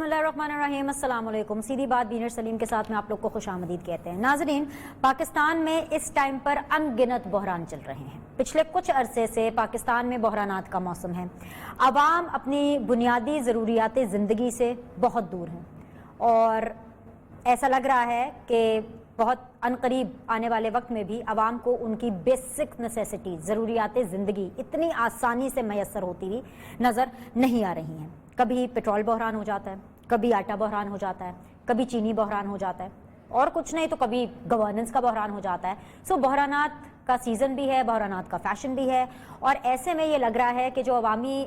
बिस्मिल्लाहिर्रहमानिर्रहीम, अस्सलाम वालेकुम। सीधी बात बीनर सलीम के साथ में आप लोग को खुशामदीद कहते हैं। नाजरीन, पाकिस्तान में इस टाइम पर अनगिनत बहरान चल रहे हैं। पिछले कुछ अरसे से पाकिस्तान में बहरानात का मौसम है। अवाम अपनी बुनियादी ज़रूरियात ज़िंदगी से बहुत दूर हैं और ऐसा लग रहा है कि बहुत अनकरीब आने वाले वक्त में भी अवाम को उनकी बेसिक नेसेसिटी ज़रूरियात ज़िंदगी इतनी आसानी से मैसर होती हुई नज़र नहीं आ रही हैं। कभी पेट्रोल बहरान हो जाता है, कभी आटा बहरान हो जाता है, कभी चीनी बहरान हो जाता है और कुछ नहीं तो कभी गवर्नेंस का बहरान हो जाता है। सो बहरानात का सीज़न भी है, बहरानात का फैशन भी है और ऐसे में ये लग रहा है कि जो अवामी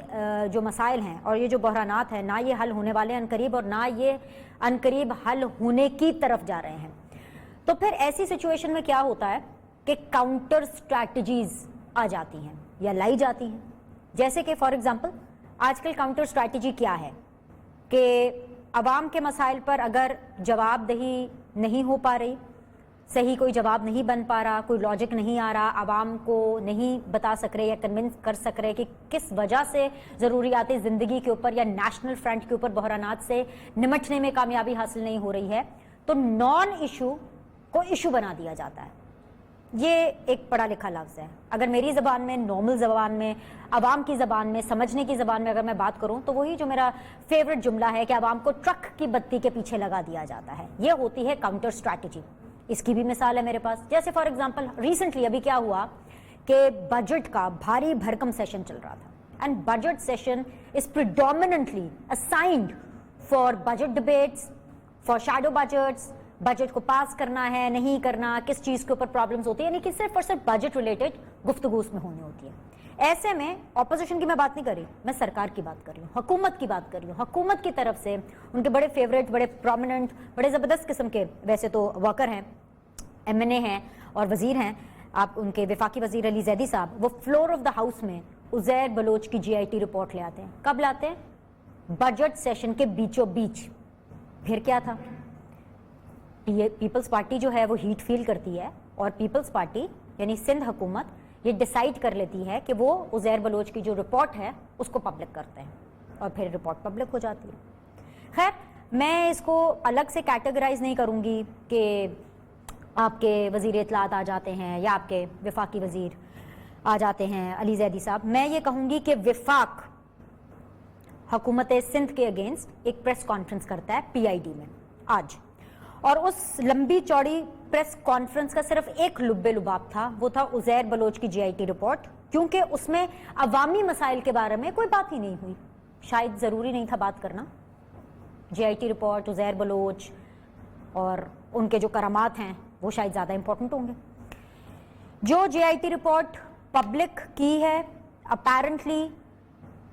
जो मसाइल हैं और ये जो बहरानात हैं ना ये हल होने वाले अनकरीब और ना ये अनकरीब हल होने की तरफ जा रहे हैं। तो फिर ऐसी सिचुएशन में क्या होता है कि काउंटर स्ट्रैटेजीज आ जाती हैं या लाई जाती हैं। जैसे कि फॉर एग्जांपल आजकल काउंटर स्ट्रैटेजी क्या है कि अवाम के मसाइल पर अगर जवाबदही नहीं हो पा रही, सही कोई जवाब नहीं बन पा रहा, कोई लॉजिक नहीं आ रहा, अवाम को नहीं बता सक रहे या कन्विंस कर सक रहे कि किस वजह से ज़रूरियात ज़िंदगी के ऊपर या नेशनल फ्रंट के ऊपर बहरानात से निमटने में कामयाबी हासिल नहीं हो रही है, तो नॉन इशू को इशू बना दिया जाता है। ये एक पढ़ा लिखा लफ्ज़ है। अगर मेरी ज़बान में, नॉर्मल ज़बान में, अवाम की ज़बान में, समझने की ज़बान में अगर मैं बात करूं तो वही जो मेरा फेवरेट जुमला है कि अवाम को ट्रक की बत्ती के पीछे लगा दिया जाता है। ये होती है काउंटर स्ट्रैटेजी। इसकी भी मिसाल है मेरे पास। जैसे फॉर एग्जाम्पल रिसेंटली अभी क्या हुआ कि बजट का भारी भरकम सेशन चल रहा था and budget session is predominantly assigned for budget debates, for shadow budgets. Budget को पास करना है, नहीं करना, किस चीज़ के ऊपर प्रॉब्लम्स होती है, यानी कि सिर्फ और सिर्फ बजट रिलेटेड गुफ्तगू उसमें होनी होती है। ऐसे में ऑपोजिशन की मैं बात नहीं कर रही, मैं सरकार की बात कर रही हूँ, हुकूमत की बात कर रही हूँ। हुकूमत की तरफ से उनके बड़े फेवरेट, बड़े प्रोमिनेंट, बड़े ज़बरदस्त किस्म के वैसे तो वर्कर हैं, MNA हैं और वज़ीर हैं। आप उनके वफाकी वज़ीर अली ज़ैदी साहब वो फ्लोर ऑफ द हाउस में उज़ैर बलोच की GIT रिपोर्ट ले आते हैं। कब लाते हैं? बजट सेशन के बीचों बीच। फिर क्या था? पीपल्स पार्टी जो है वो हीट फील करती है और पीपल्स पार्टी यानी सिंध हुकूमत ये डिसाइड कर लेती है कि वो उज़ैर बलोच की जो रिपोर्ट है उसको पब्लिक करते हैं और फिर रिपोर्ट पब्लिक हो जाती है। खैर, मैं इसको अलग से कैटेगराइज नहीं करूँगी कि आपके वज़ीर इत्तलात आ जाते हैं या आपके वफाकी वज़ीर आ जाते हैं अली ज़ैदी साहब। मैं ये कहूँगी कि वफाक हुकूमत सिंध के अगेंस्ट एक प्रेस कॉन्फ्रेंस करता है PID में आज, और उस लंबी चौड़ी प्रेस कॉन्फ्रेंस का सिर्फ एक लुब्बे लुबाब था, वो था उज़ैर बलोच की GIT रिपोर्ट, क्योंकि उसमें अवामी मसाइल के बारे में कोई बात ही नहीं हुई। शायद ज़रूरी नहीं था बात करना। GIT रिपोर्ट, उज़ैर बलोच और उनके जो करामात हैं वो शायद ज़्यादा इंपॉर्टेंट होंगे। जो GIT रिपोर्ट पब्लिक की है, अपेरेंटली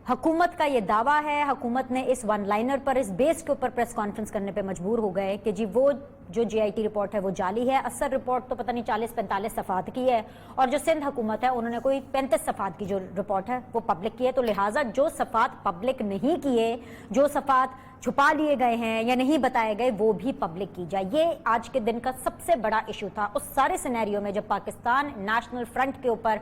हुकूमत का ये दावा है, हुकूमत ने इस वन लाइनर पर, इस बेस के ऊपर प्रेस कॉन्फ्रेंस करने पे मजबूर हो गए कि जी वो जो GIT रिपोर्ट है वो जाली है। असल रिपोर्ट तो पता नहीं 40-45 सफ़ात की है और जो सिंध हुकूमत है उन्होंने कोई 35 सफ़ात की जो रिपोर्ट है वो पब्लिक की है। तो लिहाजा जो सफ़ात पब्लिक नहीं किए, जो सफ़ात छुपा लिए गए हैं या नहीं बताए गए, वो भी पब्लिक की जाए। ये आज के दिन का सबसे बड़ा इशू था उस सारे सिनेरियो में जब पाकिस्तान नेशनल फ्रंट के ऊपर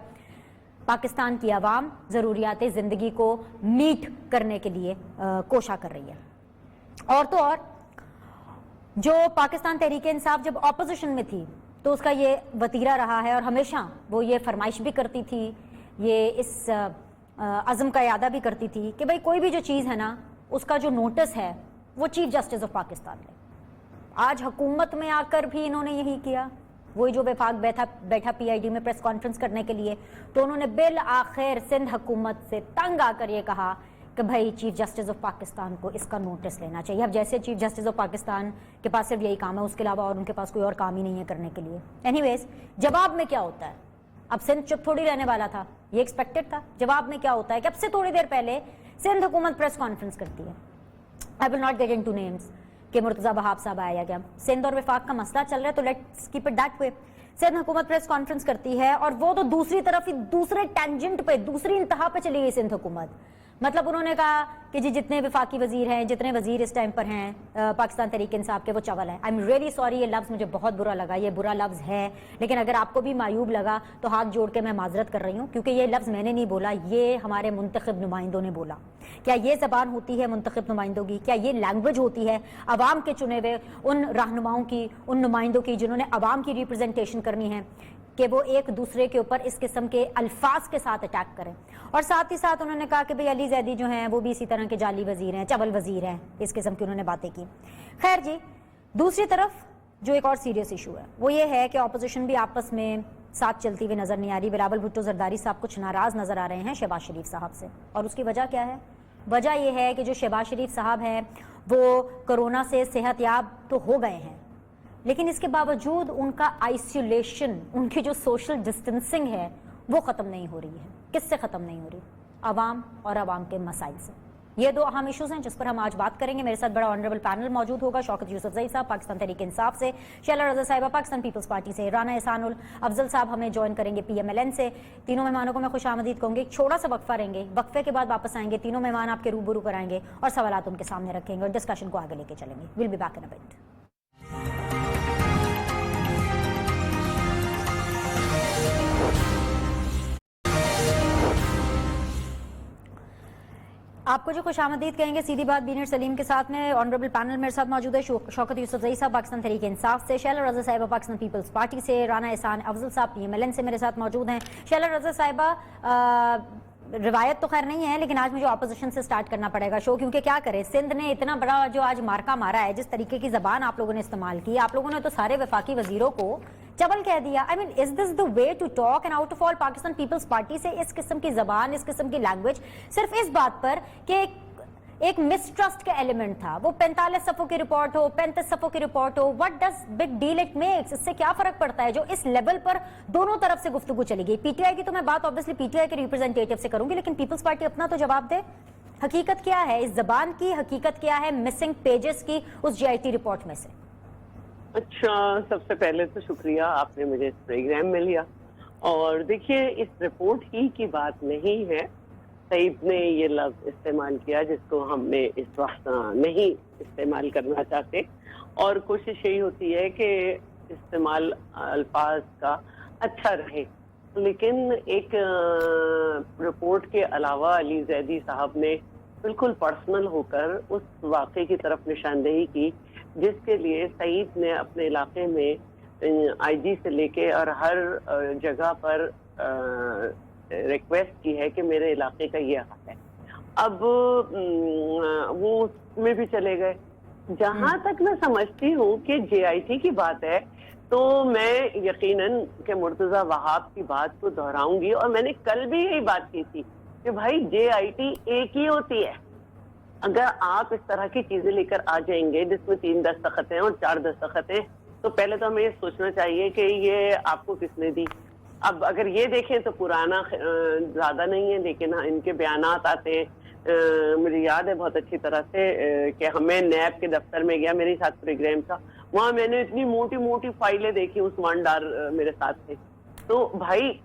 पाकिस्तान की आवाम ज़रूरियात ज़िंदगी को मीट करने के लिए कोशा कर रही है। और तो और जो पाकिस्तान तहरीक इंसाफ जब ऑपोजिशन में थी तो उसका ये वतीरा रहा है और हमेशा वो ये फरमाइश भी करती थी, ये इस अज़म का यादा भी करती थी कि भाई कोई भी जो चीज़ है ना उसका जो नोटिस है वो चीफ जस्टिस ऑफ पाकिस्तान ले। आज हुकूमत में आकर भी इन्होंने यही किया। वही जो वफाक बैठा PID में प्रेस कॉन्फ्रेंस करने के लिए, तो उन्होंने बिल आखिर सिंध हुकूमत से तंग आकर ये कहा कि भाई चीफ जस्टिस ऑफ पाकिस्तान को इसका नोटिस लेना चाहिए। अब जैसे चीफ जस्टिस ऑफ पाकिस्तान के पास सिर्फ यही काम है, उसके अलावा और उनके पास कोई और काम ही नहीं है करने के लिए। एनीवेज, जवाब में क्या होता है? अब सिंध चुप थोड़ी रहने वाला था, ये एक्सपेक्टेड था। जवाब में क्या होता है कि अब से थोड़ी देर पहले सिंध हुकूमत प्रेस कॉन्फ्रेंस करती है। I will not get into names कि मुर्तज़ा वहाब साहब आया क्या, सिंध और वफाक का मसला चल रहा है तो let's keep it that way. Sindh हुकूमत प्रेस कॉन्फ्रेंस करती है और वो तो दूसरी तरफ ही, दूसरे टेंजेंट पे, दूसरी इंतहा पे चली गई सिंध हुकूमत। मतलब उन्होंने कहा कि जी जितने वफाकी वजीर हैं, जितने वजीर इस टाइम पर हैं पाकिस्तान तहरीक इंसाफ के, वो चवल है। आई एम रियली सॉरी, ये लफ्ज़ मुझे बहुत बुरा लगा, ये बुरा लफ्ज़ है, लेकिन अगर आपको भी मायूब लगा तो हाथ जोड़ के मैं माजरत कर रही हूँ, क्योंकि ये लफ्ज़ मैंने नहीं बोला, ये हमारे मुंतखब नुमाइंदों ने बोला। क्या ये ज़बान होती है मुंतखब नुमाइंदों की? क्या ये लैंग्वेज होती है अवाम के चुने हुए उन रहनुमाओं की, उन नुमाइंदों की जिन्होंने अवाम की रिप्रेजेंटेशन करनी है, कि वो एक दूसरे के ऊपर इस किस्म के अल्फाज के साथ अटैक करें? और साथ ही साथ उन्होंने कहा कि भाई अली जैदी जो हैं वो भी इसी तरह के जाली वजीर हैं, चवल वजीर हैं, इस किस्म की उन्होंने बातें की। खैर जी, दूसरी तरफ जो एक और सीरियस इशू है वो ये है कि अपोजिशन भी आपस में साथ चलती हुई नजर नहीं आ रही। बिलावल भुट्टो जरदारी साहब कुछ नाराज नजर आ रहे हैं शहबाज शरीफ साहब से, और उसकी वजह क्या है? वजह यह है कि जो शहबाज शरीफ साहब हैं वो कोरोना से सेहतयाब तो हो गए हैं, लेकिन इसके बावजूद उनका आइसोलेशन, उनकी जो सोशल डिस्टेंसिंग है वो ख़त्म नहीं हो रही है। किससे ख़त्म नहीं हो रही? अवाम और अवाम के मसाइल से। ये दो अहम इशूज़ हैं जिस पर हम आज बात करेंगे। मेरे साथ बड़ा ऑनरेबल पैनल मौजूद होगा। शौकत यूसुफजई साहब पाकिस्तान तहरीक इंसाफ से, शैला रज़ा साहिबा पाकिस्तान पीपल्स पार्टी से, राना एहसानुल अफजल साहब हमें ज्वाइन करेंगे PMLN से। तीनों मेहमानों को मैं खुश आमदीद कहूँगी। एक छोटा सा वक्फा रहेंगे, वक्फे के बाद वापस आएंगे, तीनों मेहमान आपके रूबरू कराएंगे और सवालात उनके सामने रखेंगे और डिस्कशन को आगे लेके चलेंगे। Will be back in a bit. आपको जो खुश आमदीद कहेंगे, सीधी बात बीनर सलीम के साथ में। ऑनरेबल पैनल मेरे साथ मौजूद है। शौकत यूसुफजई साहब पाकिस्तान तहरीक इंसाफ से, शैला रज़ा साहिबा पाकिस्तान पीपल्स पार्टी से, राना एहसान अफजल साहब PMLN से मेरे साथ मौजूद हैं। शैला रज़ा साहिबा, रिवायत तो खैर नहीं है, लेकिन आज मुझे अपोजिशन से स्टार्ट करना पड़ेगा शो, क्योंकि क्या करें, सिंध ने इतना बड़ा जो आज मार्का मारा है, जिस तरीके की ज़बान आप लोगों ने इस्तेमाल की, आप लोगों ने तो सारे वफाकी वजीरों को चवल कह दिया। I mean, is this the way to talk? And out of all Pakistan Peoples Party से इस किस्म की ज़बान, इस किस्म की लैंग्वेज, सिर्फ इस बात पर कि एक मिसट्रस्ट का एलिमेंट था। वो 45 सफ़ों की रिपोर्ट हो, 35 सफ़ों की रिपोर्ट हो, what does big deal it makes? इससे क्या फर्क पड़ता है? जो इस लेवल पर दोनों तरफ से गुफ्तगू चली गई। PTI की तो मैं बात ऑब्वियसली PTI के रिप्रेजेंटेटिव से करूंगी, लेकिन पीपल्स पार्टी अपना तो जवाब दे। हकीकत क्या है इस जबान की? हकीकत क्या है मिसिंग पेजेस की उस GIT रिपोर्ट में से? अच्छा, सबसे पहले तो शुक्रिया, आपने मुझे इस प्रोग्राम में लिया। और देखिए, इस रिपोर्ट ही की बात नहीं है, सईद ने ये लफ्ज इस्तेमाल किया जिसको हमने इस वक्त नहीं इस्तेमाल करना चाहते, और कोशिश यही होती है कि इस्तेमाल अल्फाज का अच्छा रहे। लेकिन एक रिपोर्ट के अलावा अली जैदी साहब ने बिल्कुल पर्सनल होकर उस वाक़े की तरफ निशानदेही की जिसके लिए सईद ने अपने इलाके में IG से लेके और हर जगह पर रिक्वेस्ट की है कि मेरे इलाके का ये हाल है। अब वो उसमें भी चले गए। जहां तक मैं समझती हूँ कि JIT की बात है, तो मैं यकीनन के मुर्तजा वहाब की बात को दोहराऊंगी, और मैंने कल भी यही बात की थी कि भाई JIT एक ही होती है। अगर आप इस तरह की चीजें लेकर आ जाएंगे जिसमें 3 दस्तखत हैं और 4 दस्तखत हैं, तो पहले तो हमें ये सोचना चाहिए कि ये आपको किसने दी। अब अगर ये देखें तो पुराना ज्यादा नहीं है, लेकिन इनके बयानात आते हैं। मुझे याद है बहुत अच्छी तरह से कि हमें नैब के दफ्तर में गया, मेरे साथ प्रोग्राम था, वहां मैंने इतनी मोटी मोटी फाइलें देखी, उस्मान डार मेरे साथ थे। तो भाई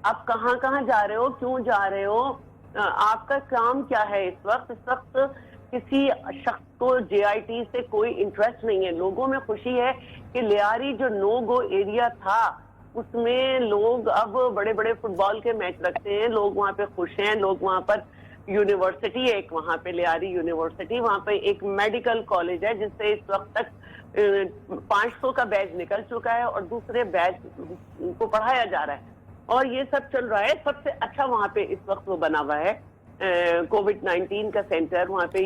आप कहाँ कहाँ जा रहे हो, क्यों जा रहे हो, आपका काम क्या है? इस वक्त किसी शख्स को JIT से कोई इंटरेस्ट नहीं है। लोगों में खुशी है कि लियारी जो नो गो एरिया था उसमें लोग अब बड़े बड़े फुटबॉल के मैच रखते हैं, लोग वहाँ पे खुश हैं। लोग वहाँ पर यूनिवर्सिटी है एक, वहाँ पे लियारी यूनिवर्सिटी, वहाँ पे एक मेडिकल कॉलेज है जिससे इस वक्त तक 500 का बैच निकल चुका है और दूसरे बैच को पढ़ाया जा रहा है, और ये सब चल रहा है। सबसे अच्छा वहाँ पे इस वक्त वो बना हुआ है COVID-19 का सेंटर, वहाँ पे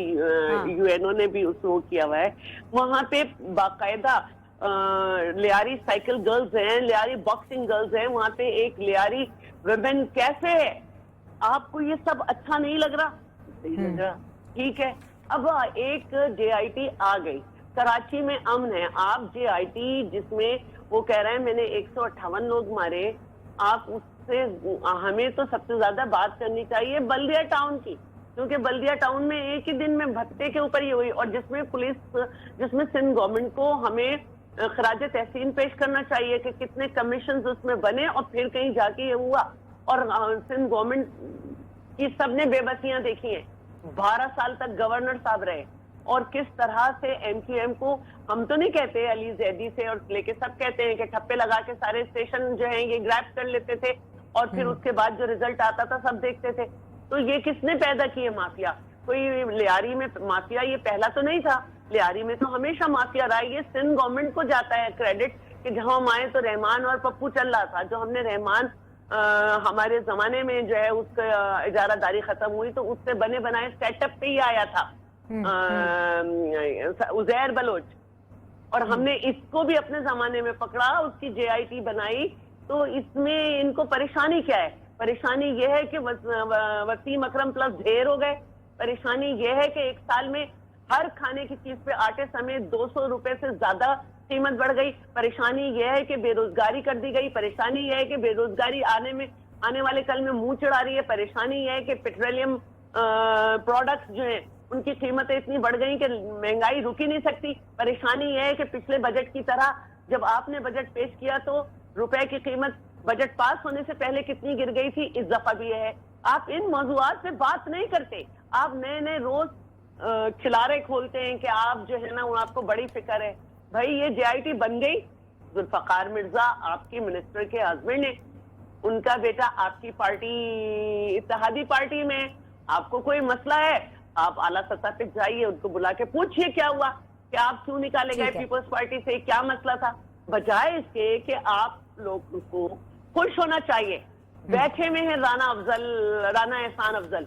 UNO ने भी उसको किया हुआ है। वहाँ पे बाकायदा लियारी साइकिल गर्ल्स हैं, लियारी बॉक्सिंग गर्ल्स हैं, वहाँ पे एक लियारी वुमेन कैफे है। आपको ये सब अच्छा नहीं लग रहा? नहीं लग रहा, ठीक है। अब एक JIT आ गई, कराची में अमन है। आप JIT जिसमें वो कह रहे हैं मैंने 158 लोग मारे, आप उससे हमें तो सबसे ज्यादा बात करनी चाहिए बल्दिया टाउन की, क्योंकि बल्दिया टाउन में एक ही दिन में भत्ते के ऊपर ये हुई, और जिसमें जिसमें सिंध गवर्नमेंट को हमें खराज तहसीन पेश करना चाहिए कि कितने कमीशन उसमें बने, और फिर कहीं जाके ये हुआ। और सिंध गवर्नमेंट की सबने बेबसियां देखी हैं। 12 साल तक गवर्नर साहब रहे, और किस तरह से MQM को, हम तो नहीं कहते अली जैदी से और लेके सब कहते हैं कि ठप्पे लगा के सारे स्टेशन जो हैं ये ग्रैब कर लेते थे और फिर उसके बाद जो रिजल्ट आता था सब देखते थे। तो ये किसने पैदा किए माफिया? कोई लियारी में माफिया ये पहला तो नहीं था, लियारी में तो हमेशा माफिया रहा। ये सिंध गवर्नमेंट को जाता है क्रेडिट कि जहां हम आए तो रहमान और पप्पू चल रहा था। जो हमने रहमान हमारे जमाने में जो है उसका इजारादारी खत्म हुई तो उससे बने बनाए सेटअप पे ही आया था उजैर बलोच, और हमने इसको भी अपने जमाने में पकड़ा, उसकी JIT बनाई। तो इसमें इनको परेशानी क्या है? परेशानी यह है कि वसीम अकरम प्लस ढेर हो गए। परेशानी यह है कि एक साल में हर खाने की चीज पे आटे समेत 200 रुपए से ज्यादा कीमत बढ़ गई। परेशानी यह है कि बेरोजगारी कर दी गई। परेशानी यह है कि बेरोजगारी आने वाले कल में मुंह चढ़ा रही है। परेशानी यह है कि पेट्रोलियम प्रोडक्ट्स जो हैं उनकी कीमतें इतनी बढ़ गई कि महंगाई रुक ही नहीं सकती। परेशानी यह है कि पिछले बजट की तरह जब आपने बजट पेश किया तो रुपए की कीमत बजट पास होने से पहले कितनी गिर गई थी, इस दफा भी है। आप इन मौजूआत पे बात नहीं करते, आप नए नए रोज खिलारे खोलते हैं कि आप जो है ना आपको बड़ी फिक्र है। भाई ये JIT बन गई, जुल्फकार मिर्जा आपकी मिनिस्टर के हस्बैंड है, उनका बेटा आपकी पार्टी इत्तेहादी पार्टी में, आपको कोई मसला है आप आला सतह पे जाइए, उनको बुला के पूछिए क्या हुआ, कि आप क्यों निकाले गए पीपल्स पार्टी से, क्या मसला था। बजाय इसके कि आप लोगों को खुश होना चाहिए। बैठे में है राना एहसान अफजल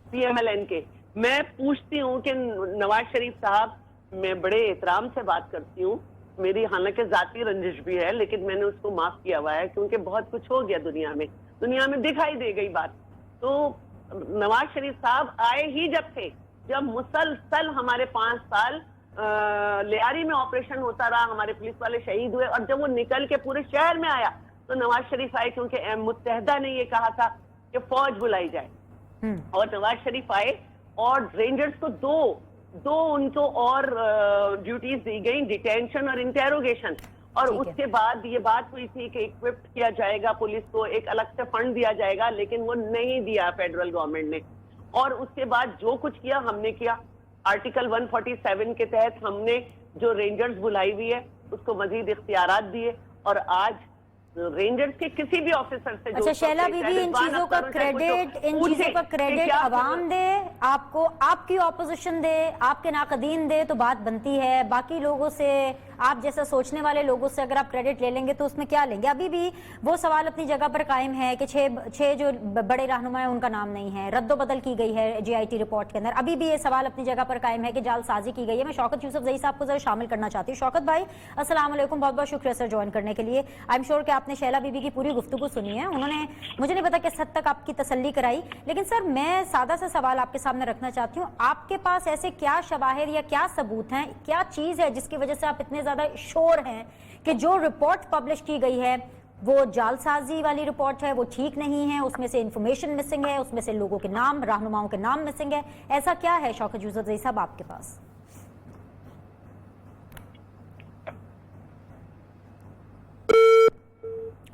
PMLN के। मैं पूछती हूँ कि नवाज शरीफ साहब, मैं बड़े एहतराम से बात करती हूँ, मेरी हालांकि जाती रंजिश भी है लेकिन मैंने उसको माफ किया हुआ है क्योंकि बहुत कुछ हो गया दुनिया में दिखाई दे गई बात। तो नवाज शरीफ साहब आए ही जब थे, जब मुसलसल हमारे 5 साल लियारी में ऑपरेशन होता रहा, हमारे पुलिस वाले शहीद हुए, और जब वो निकल के पूरे शहर में आया तो नवाज शरीफ आए क्योंकि मुत्तहदा ने ये कहा था कि फौज बुलाई जाए, और नवाज शरीफ आए और रेंजर्स को दो उनको और ड्यूटीज दी गई, डिटेंशन और इंटेरोगेशन। और उसके बाद ये बात हुई थी कि इक्विप्ड किया जाएगा पुलिस को, एक अलग से फंड दिया जाएगा, लेकिन वो नहीं दिया फेडरल गवर्नमेंट ने। और उसके बाद जो कुछ किया हमने किया, आर्टिकल 147 के तहत हमने जो रेंजर्स बुलाई हुई है उसको मजीद इख्तियारात दिए, और आज रेंजर्स के किसी भी ऑफिसर से अच्छा शैला बीबी, इन चीजों का क्रेडिट अवाम दे, आपको आपकी ऑपोजिशन दे, आपके नाकदीन दे तो बात बनती है। बाकी लोगों से, आप जैसा सोचने वाले लोगों से अगर आप क्रेडिट ले लेंगे तो उसमें क्या लेंगे? अभी भी वो सवाल अपनी जगह पर कायम है कि छह जो बड़े रहनुमा है उनका नाम नहीं है, रद्दोबदल की गई है JIT रिपोर्ट के अंदर। अभी भी ये सवाल अपनी जगह पर कायम है कि जालसाजी की गई है। मैं शौकत यूसुफजई साहब को जरा शामिल करना चाहती हूँ। शौकत भाई अस्सलाम वालेकुम, बहुत बहुत शुक्रिया सर ज्वाइन करने के लिए। आई एम श्योर कि आपने शैला बीबी की पूरी गुफ्तगू सुनी है, उन्होंने मुझे नहीं पता किस हद तक आपकी तसल्ली कराई, लेकिन सर मैं सादा सा सवाल आपके सामने रखना चाहती हूँ। आपके पास ऐसे क्या शवाहिर या क्या सबूत हैं, क्या चीज है जिसकी वजह से आप इतने ज्यादा श्योर हैं कि जो रिपोर्ट पब्लिश की गई है वो जालसाजी वाली रिपोर्ट है, वो ठीक नहीं है, उसमें से इंफॉर्मेशन मिसिंग है, उसमें से लोगों के नाम, रहनुमाओं के नाम मिसिंग है? ऐसा क्या है शौकत यूसुफजई साहब आपके पास?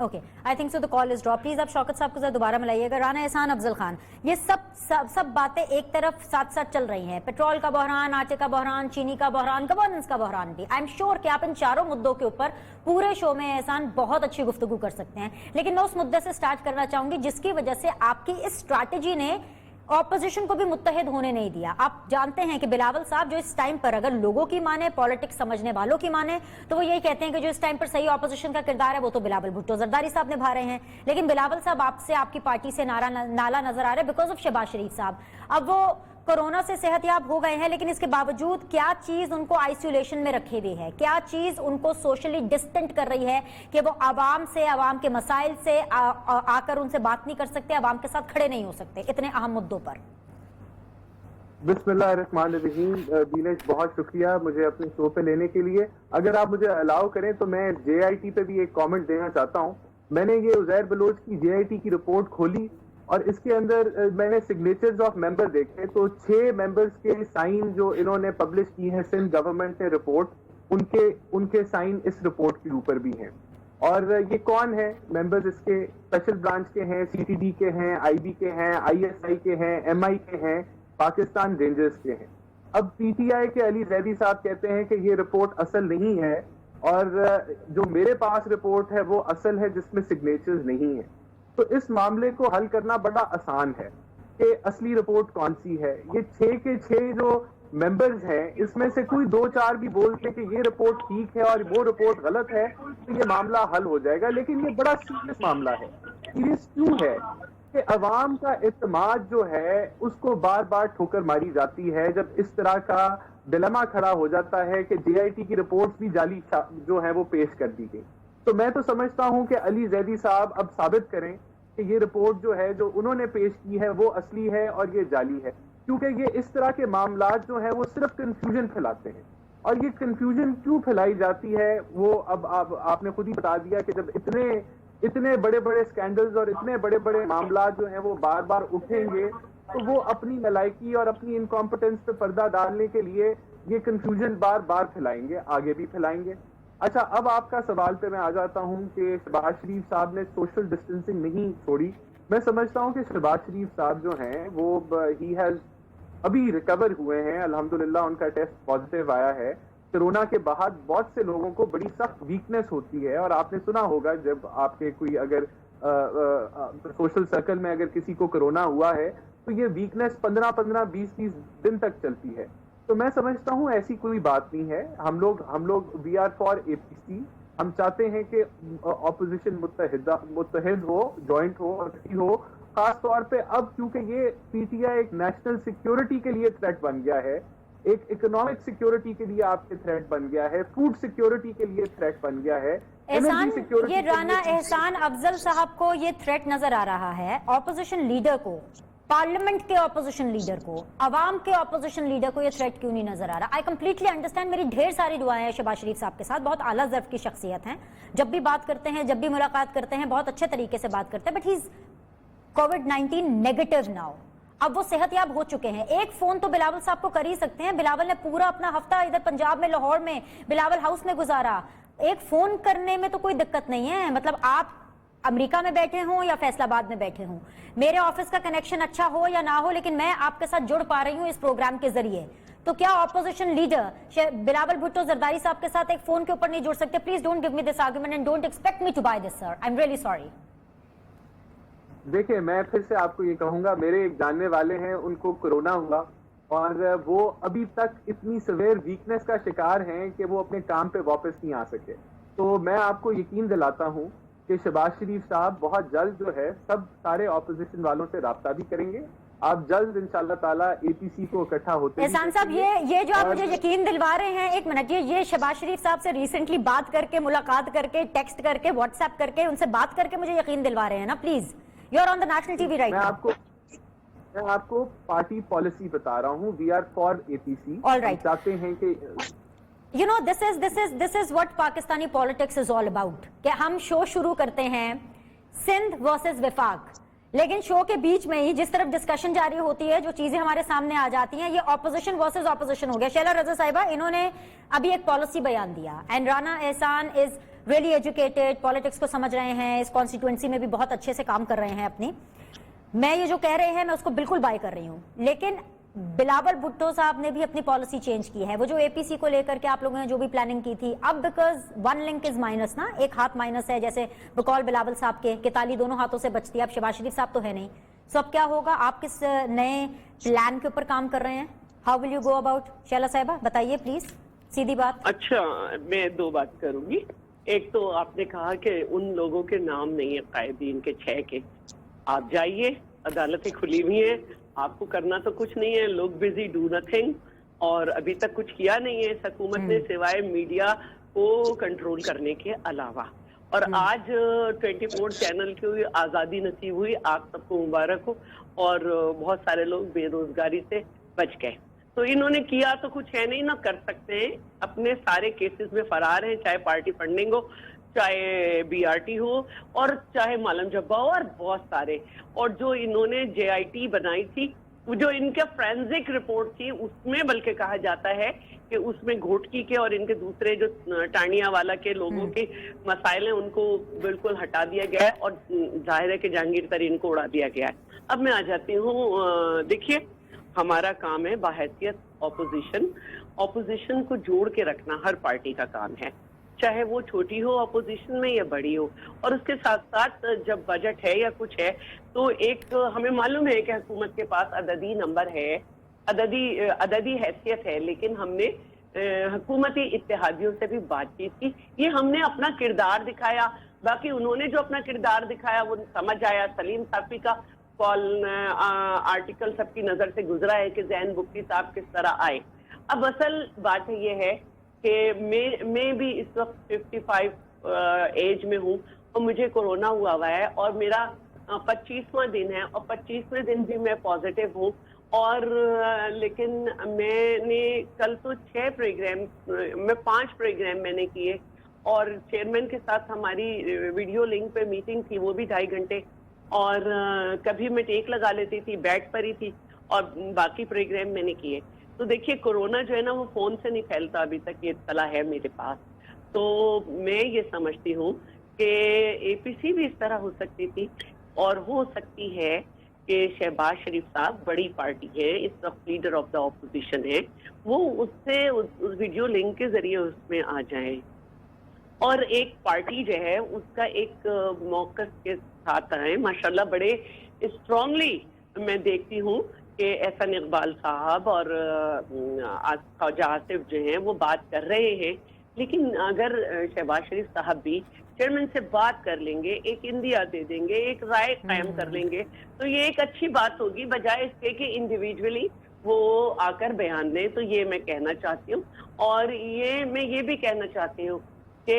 Okay, I think so the call is drop. Please आप शौकत साहब को जरा दोबारा मिलाइएगा। राना एहसान अफजल खान, ये सब बातें एक तरफ साथ साथ चल रही हैं, पेट्रोल का बहरान, आटे का बहरान, चीनी का बहरान, गवर्नेंस का बहरान भी। आई एम श्योर कि आप इन चारों मुद्दों के ऊपर पूरे शो में एहसान बहुत अच्छी गुफ्तगू कर सकते हैं, लेकिन मैं उस मुद्दे से स्टार्ट करना चाहूंगी जिसकी वजह से आपकी इस स्ट्रैटेजी ने ऑपोजिशन को भी मुत्तहिद होने नहीं दिया। आप जानते हैं कि बिलावल साहब जो इस टाइम पर, अगर लोगों की माने, पॉलिटिक्स समझने वालों की माने, तो वो यही कहते हैं कि जो इस टाइम पर सही ऑपोजिशन का किरदार है वो तो बिलावल भुट्टो जरदारी साहब निभा रहे हैं। लेकिन बिलावल साहब आपसे, आपकी पार्टी से नाला नजर आ रहा है बिकॉज ऑफ शहबाज शरीफ साहब। अब वो कोरोना से सेहतयाब हो गए हैं, लेकिन इसके बावजूद क्या चीज उनको आइसोलेशन में रखे हुए है, क्या चीज उनको सोशली डिस्टेंट कर रही है कि वो आवाम से, आवाम के मसाइल से आकर उनसे बात नहीं कर सकते, आवाम के साथ खड़े नहीं हो सकते इतने अहम मुद्दों पर? बिस्मिल्लाहिर्रहमानिर्रहीम। दिनेश, बहुत शुक्रिया मुझे अपने शो पे लेने के लिए। अगर आप मुझे अलाउ करें तो मैं JIT पे भी एक कमेंट देना चाहता हूँ। मैंने ये उजैर बलोच की JIT की रिपोर्ट खोली और इसके अंदर मैंने सिग्नेचर्स ऑफ मेंबर देखे तो 6 मेंबर्स के साइन जो इन्होंने पब्लिश की है सिंध गवर्नमेंट ने रिपोर्ट, उनके साइन इस रिपोर्ट के ऊपर भी हैं। और ये कौन है मेंबर्स? इसके स्पेशल ब्रांच के हैं, CTD के हैं, IB के हैं, ISI के हैं, MI के हैं, पाकिस्तान रेंजर्स के हैं। अब पीटीआई के अली जैदी साहब कहते हैं कि ये रिपोर्ट असल नहीं है, और जो मेरे पास रिपोर्ट है वो असल है जिसमें सिग्नेचर्स नहीं है। तो इस मामले को हल करना बड़ा आसान है कि असली रिपोर्ट कौन सी है। ये 6 के 6 जो मेंबर्स हैं, इसमें से कोई 2-4 भी बोलते कि ये रिपोर्ट ठीक है और वो रिपोर्ट गलत है, तो ये मामला हल हो जाएगा। लेकिन ये बड़ा सीरियस मामला है। सीरियस क्यों है कि अवाम का इत्तेमाद जो है उसको बार बार ठोकर मारी जाती है जब इस तरह का डिलेमा खड़ा हो जाता है कि जेआईटी की रिपोर्ट्स भी जाली जो है वो पेश कर दी गई। तो मैं तो समझता हूं कि अली जैदी साहब अब साबित करें कि ये रिपोर्ट जो है जो उन्होंने पेश की है वो असली है और ये जाली है, क्योंकि ये इस तरह के मामलात जो है वो सिर्फ कंफ्यूजन फैलाते हैं। और ये कंफ्यूजन क्यों फैलाई जाती है वो अब आपने खुद ही बता दिया कि जब इतने बड़े बड़े स्कैंडल्स और इतने बड़े बड़े मामला जो हैं वो बार बार उठेंगे, तो वो अपनी नलायकी और अपनी इनकॉम्पिटेंस पे पर्दा डालने के लिए ये कंफ्यूजन बार बार फैलाएंगे, आगे भी फैलाएंगे। अच्छा, अब आपका सवाल पे मैं आ जाता हूं कि शहबाज शरीफ साहब ने सोशल डिस्टेंसिंग नहीं छोड़ी। मैं समझता हूं कि शहबाज शरीफ साहब जो हैं वो ही हैज अभी रिकवर हुए हैं, अल्हम्दुलिल्लाह उनका टेस्ट पॉजिटिव आया है। कोरोना के बाद बहुत से लोगों को बड़ी सख्त वीकनेस होती है, और आपने सुना होगा जब आपके कोई अगर सोशल सर्कल में अगर किसी को कोरोना हुआ है तो ये वीकनेस 15-15, 20-20 दिन तक चलती है। तो मैं समझता हूं ऐसी कोई बात नहीं है। हम लोग वी आर फॉर एपीसी। हम चाहते हैं कि ऑपोजिशन मुत्तहिद हो, जॉइंट हो और इकट्ठी हो, खास तौर पे अब क्योंकि ये पीटीआई एक नेशनल सिक्योरिटी के लिए थ्रेट बन गया है, एक इकोनॉमिक सिक्योरिटी के लिए आपके थ्रेट बन गया है, फूड सिक्योरिटी के लिए थ्रेट बन गया है। एहसान, ये राना एहसान अफजल साहब को ये थ्रेट नजर आ रहा है, ऑपोजिशन लीडर को, पार्लियामेंट के ऑपोजिशन लीडर को, अवाम के ऑपोजिशन लीडर को ये थ्रेट क्यों नहीं नजर आ रहा? I completely understand. मेरी ढेर सारी दुआएं हैं शहबाज शरीफ साहब के साथ, बहुत आला ज़र्फ की शख्सियत हैं, जब भी बात करते हैं, जब भी मुलाकात करते हैं, बहुत अच्छे तरीके से बात करते हैं, but he is covid negative now. अब वो सेहतयाब हो चुके हैं। एक फोन तो बिलावल साहब को कर ही सकते हैं। बिलावल ने पूरा अपना हफ्ता इधर पंजाब में, लाहौर में, बिलावल हाउस में गुजारा। एक फोन करने में तो कोई दिक्कत नहीं है। मतलब आप अमेरिका में बैठे हों या फैसलाबाद में बैठे हों, मेरे ऑफिस का कनेक्शन अच्छा हो या ना हो, लेकिन मैं आपके साथ जुड़ पा रही हूं इस प्रोग्राम के जरिए। तो क्या ऑपोजिशन लीडर बिलावल भुट्टो जरदारी साहब के साथ एक फोन के ऊपर नहीं जुड़ सकते? Please don't give me this argument and don't expect me to buy this sir, I am really sorry. देखिए, मैं फिर से आपको ये कहूंगा, मेरे एक जानने वाले हैं, उनको कोरोना हुआ और वो अभी तक इतनी सवेयर वीकनेस का शिकार हैं कि वो अपने काम पे वापस नहीं आ सके। तो मैं आपको यकीन दिलाता हूं कि शहबाज शरीफ साहब बहुत जल्द जो है सब सारे ऑपोजिशन वालों से राब्ता भी करेंगे। आप जल्द इंशाल्लाह ताला एपीसी को इकट्ठा होते हैं। एहसान साहब, ये जो आप मुझे यकीन दिलवा रहे हैं, एक मिनट, ये शहबाज शरीफ साहब से रिसेंटली बात करके, मुलाकात करके, टेक्स्ट करके, व्हाट्सएप करके, उनसे बात करके मुझे यकीन दिलवा रहे हैं ना? Please, you are on the national TV right. मैं आपको पार्टी पॉलिसी बता रहा हूँ। We are for APC. Alright, चाहते हैं कि You know, this is what Pakistani politics is all about. कि हम शो शुरू करते हैं सिंध वर्सेस विफाक, लेकिन शो के बीच में ही जिस तरफ डिस्कशन जारी होती है, जो चीजें हमारे सामने आ जाती हैं, ये ऑपोजिशन वर्सेस ऑपोजिशन हो गया। शैला रजा साहिबा, इन्होंने अभी एक पॉलिसी बयान दिया, एंड राना एहसान इज रियली एजुकेटेड, पॉलिटिक्स को समझ रहे हैं, इस कॉन्स्टिट्यूएंसी में भी बहुत अच्छे से काम कर रहे हैं अपनी। मैं ये जो कह रहे हैं मैं उसको बिल्कुल बाय कर रही हूँ, लेकिन बिलावल भुट्टो साहब ने भी अपनी पॉलिसी चेंज की है। वो जो एपीसी को लेकर के आप लोगों ने जो भी प्लानिंग की थी, अब because one link is minus ना, एक हाथ माइनस है, जैसे बकौल बिलावल साहब के ताली दोनों हाथों से बचती है। अब शहबाज शरीफ साहब तो है नहीं, सो अब क्या होगा? आप किस नए प्लान के ऊपर काम कर रहे हैं? How will you go about? Shaila साहिबा बताइए प्लीज, सीधी बात। अच्छा, मैं 2 बात करूंगी। एक तो आपने कहा कि उन लोगों के नाम नहीं है कायदीन के 6 के। आप जाइए, अदालतें खुली हुई हैं, आपको करना तो कुछ नहीं है। लोग बिजी, डू नथिंग, और अभी तक कुछ किया नहीं है इस हुकूमत ने सिवाय मीडिया को कंट्रोल करने के अलावा। और आज 24 चैनल की आजादी नसीब हुई, आप सबको मुबारक हो, और बहुत सारे लोग बेरोजगारी से बच गए। तो इन्होंने किया तो कुछ है नहीं, ना कर सकते हैं। अपने सारे केसेस में फरार हैं, चाहे पार्टी फंडिंग हो, चाहे बीआरटी हो, और चाहे मालम जब्बा हो, और बहुत सारे। और जो इन्होंने जेआईटी बनाई थी, जो इनके फोरेंसिक रिपोर्ट थी, उसमें बल्कि कहा जाता है कि उसमें घोटकी के और इनके दूसरे जो टानिया वाला के लोगों के मसाइल हैं उनको बिल्कुल हटा दिया गया है, और जाहिर है कि जहांगीर तरीन को उड़ा दिया गया है। अब मैं आ जाती हूँ, देखिए हमारा काम है बाहैसियत ऑपोजिशन को जोड़ के रखना हर पार्टी का काम है, चाहे वो छोटी हो ऑपोजिशन में या बड़ी हो। और उसके साथ साथ जब बजट है या कुछ है तो एक हमें मालूम है कि हुकूमत के पास अददी नंबर है, अददी हैसियत है, लेकिन हमने हुकूमती इत्तेहादियों से भी बातचीत की, ये हमने अपना किरदार दिखाया। बाकी उन्होंने जो अपना किरदार दिखाया वो समझ आया। सलीम साफी का कॉल आर्टिकल सबकी नजर से गुजरा है कि जैन बुक्ती साहब किस तरह आए। अब असल बात ये है कि मैं भी इस वक्त 55 एज में हूँ और मुझे कोरोना हुआ है और मेरा 25वां दिन है और 25वें दिन भी मैं पॉजिटिव हूँ। और लेकिन मैंने कल तो 6 प्रोग्राम में 5 प्रोग्राम मैंने किए और चेयरमैन के साथ हमारी वीडियो लिंक पे मीटिंग थी, वो भी 2.5 घंटे। और कभी मैं टेक लगा लेती थी, बेड पर ही थी और बाकी प्रोग्राम मैंने किए। तो देखिए कोरोना जो है ना वो फोन से नहीं फैलता, अभी तक ये इत्तला है मेरे पास। तो मैं ये समझती हूँ कि एपीसी भी इस तरह हो सकती थी और हो सकती है कि शहबाज शरीफ साहब बड़ी पार्टी है, इस वक्त लीडर ऑफ द ऑपोजिशन है, वो उससे उस वीडियो लिंक के जरिए उसमें आ जाए और एक पार्टी जो है उसका एक मौक़िफ़ के साथ आए। माशाल्लाह बड़े स्ट्रांगली मैं देखती हूँ कि एहसन इकबाल साहब और ख्वाजा आसिफ जो हैं वो बात कर रहे हैं, लेकिन अगर शहबाज शरीफ साहब भी चेयरमैन से बात कर लेंगे, एक इंदिया दे देंगे, एक राय कायम कर लेंगे, तो ये एक अच्छी बात होगी, बजाय इसके कि इंडिविजुअली वो आकर बयान दें। तो ये मैं कहना चाहती हूँ। और मैं ये भी कहना चाहती हूँ कि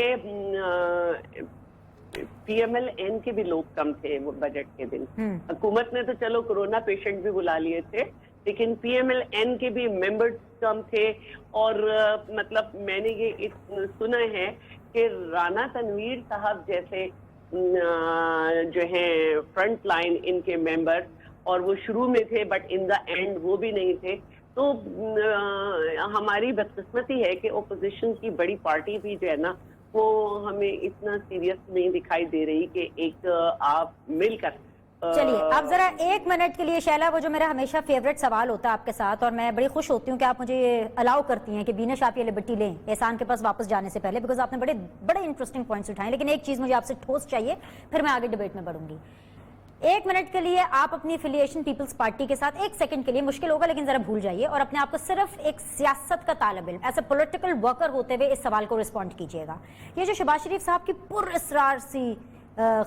PMLN के भी लोग कम थे वो बजट के दिन। हुकूमत ने तो चलो कोरोना पेशेंट भी बुला लिए थे, लेकिन PMLN के भी मेंबर्स कम थे। और मतलब मैंने ये सुना है कि राना तनवीर साहब जैसे जो हैं फ्रंट लाइन इनके मेंबर, और वो शुरू में थे बट इन द एंड वो भी नहीं थे। तो हमारी बदकिस्मती है कि ओपोजिशन की बड़ी पार्टी भी जो है ना वो हमें इतना सीरियस नहीं दिखाई दे रही कि एक आप मिलकर। चलिए आप जरा 1 मिनट के लिए शैला, वो जो मेरा हमेशा फेवरेट सवाल होता है आपके साथ, और मैं बड़ी खुश होती हूँ कि आप मुझे ये अलाउ करती हैं कि बीनश आप ये लिबर्टी लें एहसान के पास वापस जाने से पहले, बिकॉज आपने बड़े बड़े इंटरेस्टिंग पॉइंट्स उठाए। लेकिन एक चीज मुझे आपसे ठोस चाहिए, फिर मैं आगे डिबेट में बढ़ूंगी। 1 मिनट के लिए आप अपनी एफिलिएशन पीपल्स पार्टी के साथ 1 सेकंड के लिए, मुश्किल होगा लेकिन जरा भूल जाइए, और अपने आप को सिर्फ एक सियासत का तालिब इल्म, एज ए पॉलिटिकल वर्कर होते हुए इस सवाल को रिस्पॉन्ड कीजिएगा। ये जो शहबाज शरीफ साहब की पुरअसरार सी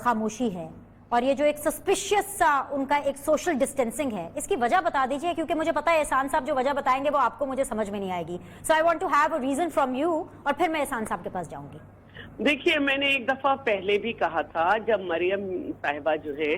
खामोशी है और ये जो एक सस्पिशियस सा उनका एक सोशल डिस्टेंसिंग है, इसकी वजह बता दीजिए, क्योंकि मुझे पता है एहसान साहब जो वजह बताएंगे वो आपको मुझे समझ में नहीं आएगी। So I want to have a reason from you, और फिर मैं एहसान साहब के पास जाऊंगी। देखिए मैंने एक दफा पहले भी कहा था, जब मरियम साहिबा जो है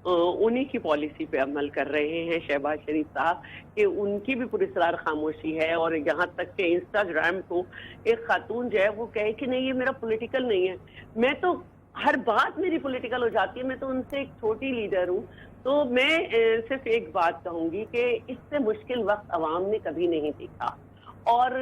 उन्हीं की पॉलिसी पे अमल कर रहे हैं शहबाज शरीफ साहब, कि उनकी भी पुरस्कार खामोशी है। और यहाँ तक कि इंस्टाग्राम को एक खातून जो है वो कहे कि नहीं ये मेरा पॉलिटिकल नहीं है, मैं तो हर बात मेरी पॉलिटिकल हो जाती है, मैं तो उनसे एक छोटी लीडर हूँ। तो मैं सिर्फ एक बात कहूंगी कि इससे मुश्किल वक्त अवाम ने कभी नहीं देखा, और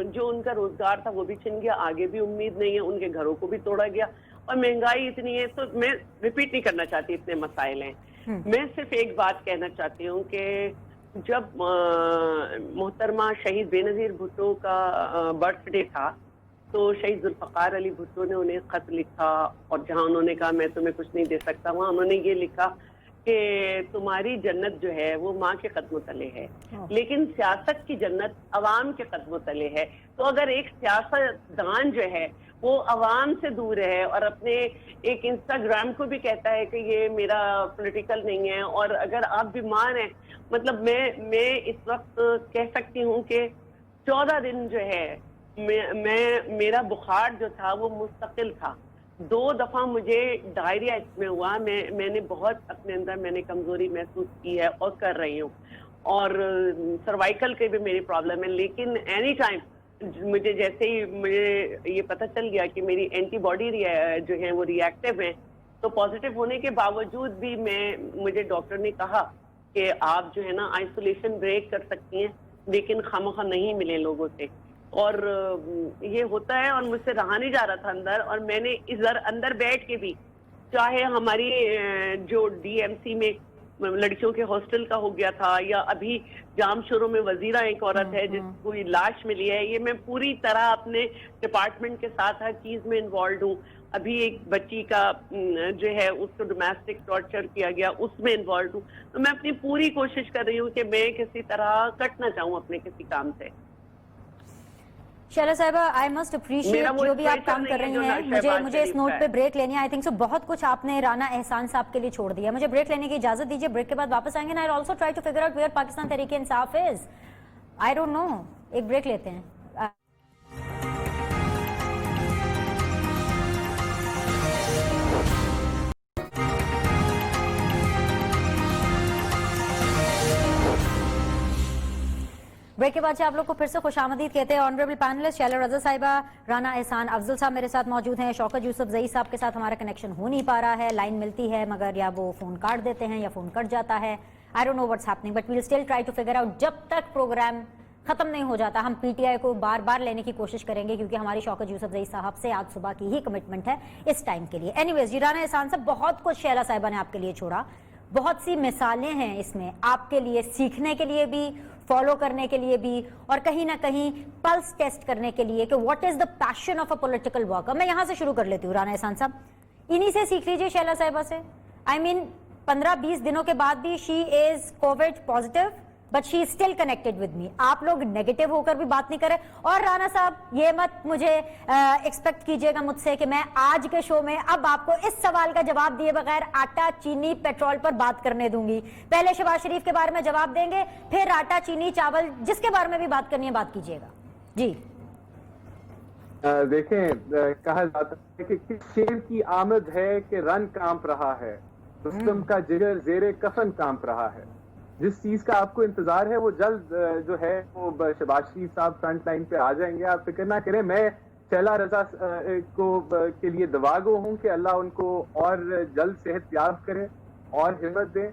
जो उनका रोजगार था वो भी छिन गया, आगे भी उम्मीद नहीं है, उनके घरों को भी तोड़ा गया, और महंगाई इतनी है। तो मैं रिपीट नहीं करना चाहती, इतने मसाइल हैं। मैं सिर्फ एक बात कहना चाहती हूँ कि जब मोहतरमा शहीद बेनजीर भुट्टो का बर्थडे था तो शहीद जुल्फ़कार अली भुट्टो ने उन्हें खत लिखा, और जहाँ उन्होंने कहा मैं तुम्हें कुछ नहीं दे सकता, वहाँ उन्होंने ये लिखा कि तुम्हारी जन्नत जो है वो माँ के कदमों तले है, लेकिन सियासत की जन्नत अवाम के कदमों तले है। तो अगर एक सियासतदान जो है वो अवाम से दूर है और अपने एक इंस्टाग्राम को भी कहता है कि ये मेरा पॉलिटिकल नहीं है, और अगर आप बीमार हैं, मतलब मैं इस वक्त कह सकती हूँ कि 14 दिन जो है मेरा बुखार जो था वो मुस्तकिल था। 2 दफा मुझे डायरिया इसमें हुआ, मैंने बहुत अपने अंदर मैंने कमजोरी महसूस की है और कर रही हूँ, और सर्वाइकल के भी मेरी प्रॉब्लम है। लेकिन एनी टाइम मुझे जैसे ही मुझे ये पता चल गया कि मेरी एंटीबॉडी जो है वो रिएक्टिव है, तो पॉजिटिव होने के बावजूद भी मुझे डॉक्टर ने कहा कि आप जो है ना आइसोलेशन ब्रेक कर सकती हैं, लेकिन खामखा नहीं मिले लोगों से। और ये होता है, और मुझसे रहा नहीं जा रहा था अंदर, और मैंने इधर अंदर बैठ के भी, चाहे हमारी जो DMC में लड़कियों के हॉस्टल का हो गया था, या अभी जामशोरों में वजीरा एक औरत है जिसको ये लाश मिली है, ये मैं पूरी तरह अपने डिपार्टमेंट के साथ हर चीज में इन्वॉल्व हूँ। अभी एक बच्ची का जो है उसको डोमेस्टिक टॉर्चर किया गया, उसमें इन्वॉल्व हूँ। तो मैं अपनी पूरी कोशिश कर रही हूँ कि मैं किसी तरह कट ना जाऊँ अपने किसी काम से। शैला साहिबा, आई मस्ट अप्रिशिएट जो भी आप काम कर रही हैं। मुझे इस नोट पे ब्रेक लेनी है। आई थिंक सो बहुत कुछ आपने राना एहसान साहब के लिए छोड़ दिया। मुझे ब्रेक लेने की इजाजत दीजिए, ब्रेक के बाद वापस आएंगे। I also try to figure out where Pakistan Tehreek Insaf is. I don't know, एक ब्रेक लेते हैं। ब्रेक के बाद से आप लोग को फिर से खुशामदीद कहते हैं। ऑनरेबल पैनलिस्ट शैला रज़ा साहिबा, राना एहसान अफजल साहब मेरे साथ मौजूद हैं। शौकत यूसुफ जई साहब के साथ हमारा कनेक्शन हो नहीं पा रहा है, लाइन मिलती है मगर या वो फोन काट देते हैं या फोन कट जाता है। I don't know what's happening but we will still try to figure out. जब तक प्रोग्राम खत्म नहीं हो जाता हम पीटीआई को बार बार लेने की कोशिश करेंगे, क्योंकि हमारी शौकत यूसुफ जई साहब से आज सुबह की ही कमिटमेंट है इस टाइम के लिए। एनीवेज, राना एहसान साहब, बहुत कुछ शैला साहिबा ने आपके लिए छोड़ा, बहुत सी मिसालें हैं इसमें आपके लिए सीखने के लिए भी, फॉलो करने के लिए भी, और कहीं ना कहीं पल्स टेस्ट करने के लिए कि what is the passion of a political worker. मैं यहां से शुरू कर लेती हूँ राना एहसान साहब, इन्हीं से सीख लीजिए शैला साहिबा से। आई मीन 15-20 दिनों के बाद भी she is Covid positive but she is still connected with me. आप लोग नेगेटिव होकर भी बात नहीं करें। और राना साहब, ये मत मुझे एक्सपेक्ट कीजिएगा मुझसे कि मैं आज के शो में अब आपको इस सवाल का जवाब दिए बगैर आटा, चीनी, पेट्रोल पर बात करने दूंगी। पहले शहबाज शरीफ के बारे में जवाब देंगे, फिर आटा, चीनी, चावल, जिसके बारे में भी बात करनी है बात कीजिएगा जी। देखें, कहा जाता है कि किस शेर की आमद है कि रन कांप रहा है, रुस्तम का जिगर जेरे कफन कांप रहा है। जिस चीज का आपको इंतजार है वो जल्द जो है वो शहबाज शरीफ साहब फ्रंट लाइन पे आ जाएंगे, आप फिक्र ना करें। मैं शैला रज़ा को के लिए दुआगो हूँ कि अल्लाह उनको और जल्द सेहत याब करे और हिम्मत दे।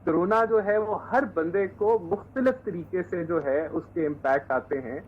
कोरोना जो है वो हर बंदे को मुख्तलिफ तरीके से जो है उसके इम्पैक्ट आते हैं।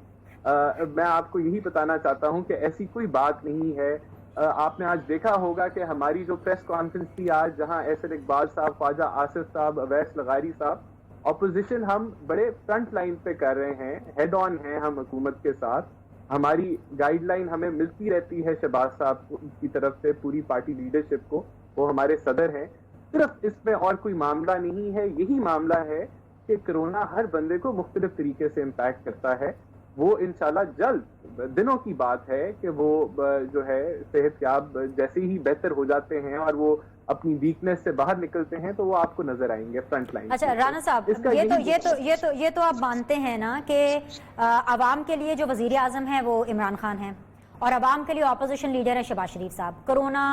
मैं आपको यही बताना चाहता हूँ कि ऐसी कोई बात नहीं है। आपने आज देखा होगा कि हमारी जो प्रेस कॉन्फ्रेंस थी आज, जहाँ एसर इकबाल साहब, ख्वाजा आसिफ साहब, अवैस लगारी साहब, ऑपोजिशन हम बड़े फ्रंट लाइन पे कर रहे हैं, हेड ऑन हैं हम हुकूमत के साथ। हमारी गाइडलाइन हमें मिलती रहती है शहबाज साहब की तरफ से, पूरी पार्टी लीडरशिप को, वो हमारे सदर हैं। सिर्फ इसमें और कोई मामला नहीं है, यही मामला है कि कोरोना हर बंदे को मुख्तलिफ तरीके से इम्पैक्ट करता है। वो इंशाल्लाह जल्द दिनों की बात है कि वो जो है सेहतयाब जैसे ही बेहतर हो जाते हैं और वो अपनी वीकनेस से बाहर निकलते हैं तो वो आपको नजर आएंगे फ्रंट लाइन। अच्छा राना साहब, ये तो आप मानते हैं ना कि अवाम के लिए जो वजीर आजम है वो इमरान खान है और अवाम के लिए ऑपोजिशन लीडर है शहबाज शरीफ साहब। Corona,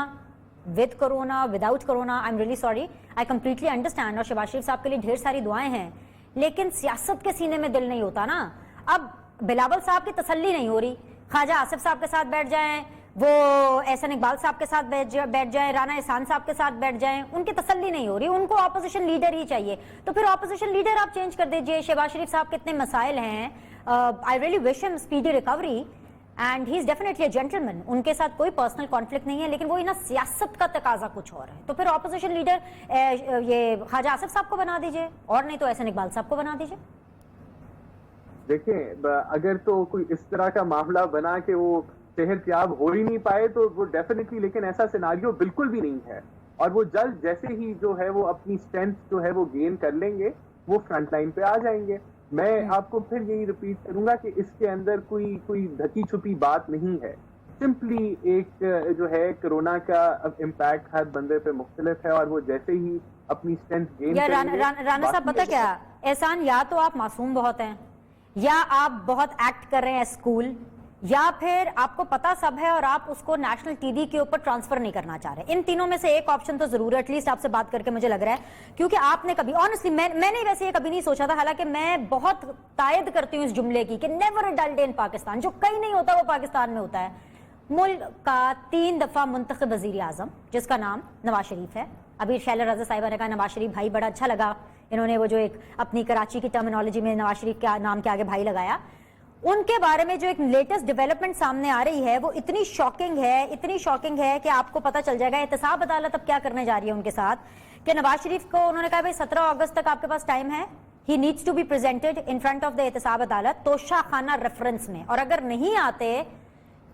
with corona, without corona, I am really sorry, I completely understand. और शहबाज शरीफ साहब के लिए ढेर सारी दुआएं हैं, लेकिन सियासत के सीने में दिल नहीं होता ना। अब बिलावल साहब की तसल्ली नहीं हो रही, ख्वाजा आसिफ साहब के साथ बैठ जाएं, वो एहसान इकबाल साहब के साथ बैठ जाएं, राना एहसान साहब के साथ बैठ जाएं, उनकी तसल्ली नहीं हो रही, उनको ऑपोजिशन लीडर ही चाहिए। तो फिर ऑपोजिशन लीडर आप चेंज कर दीजिए। शहबाज शरीफ साहब के इतने मसाइल हैं, I really wish him speedy recovery and he is definitely a gentleman. उनके साथ कोई पर्सनल कॉन्फ्लिक्ट नहीं है, लेकिन वो ना सियासत का तकाजा कुछ और है। तो फिर ऑपोजिशन लीडर ये ख्वाजा आसिफ साहब को बना दीजिए, और नहीं तो एहसान इकबाल साहब को बना दीजिए। देखें, अगर तो कोई इस तरह का मामला बना कि वो सेहतयाब हो ही नहीं पाए तो वो डेफिनेटली, लेकिन ऐसा सिनारियो बिल्कुल भी नहीं है। और वो जल्द जैसे ही जो है वो अपनी स्ट्रेंथ जो है वो गेन कर लेंगे, वो फ्रंट लाइन पे आ जाएंगे। मैं आपको फिर यही रिपीट करूंगा कि इसके अंदर कोई ढकी छुपी बात नहीं है। सिंपली एक जो है कोरोना का इम्पैक्ट हर बंदे पे मुख्तलिफ है और वो जैसे ही अपनी स्ट्रेंथ गेन करेंगे। राना साहब, पता क्या एहसान, या तो आप मासूम बहुत हैं, या आप बहुत एक्ट कर रहे हैं स्कूल, या फिर आपको पता सब है और आप उसको नेशनल टीवी के ऊपर ट्रांसफर नहीं करना चाह रहे। इन तीनों में से एक ऑप्शन तो जरूर है, एटलीस्ट आपसे बात करके मुझे लग रहा है, क्योंकि आपने कभी ऑनेस्टली मैंने वैसे ये कभी नहीं सोचा था, हालांकि मैं बहुत तायद करती हूँ इस जुमले की कि never a dull day in Pakistan. जो कहीं नहीं होता वो पाकिस्तान में होता है। मुल्क का 3 दफा मुंतखब वजीर आजम जिसका नाम नवाज शरीफ है, अभी शैला रज़ा साहिबा ने कहा नवाज शरीफ भाई, बड़ा अच्छा लगा इन्होंने वो जो एक अपनी कराची की टर्मिनोलॉजी में नवाज शरीफ के नाम के आगे भाई लगाया। उनके बारे में जो एक लेटेस्ट डेवलपमेंट सामने आ रही है वो इतनी शॉकिंग है कि आपको पता चल जाएगा एहतसाब अदालत अब क्या करने जा रही है उनके साथ, کہ نواز شریف کو انہوں نے کہا بھائی 17 اگست تک آپ کے پاس ٹائم ہے, he needs to be presented in front of the احتساب عدالت توشہ خانہ ریفرنس میں, اور اگر نہیں آتے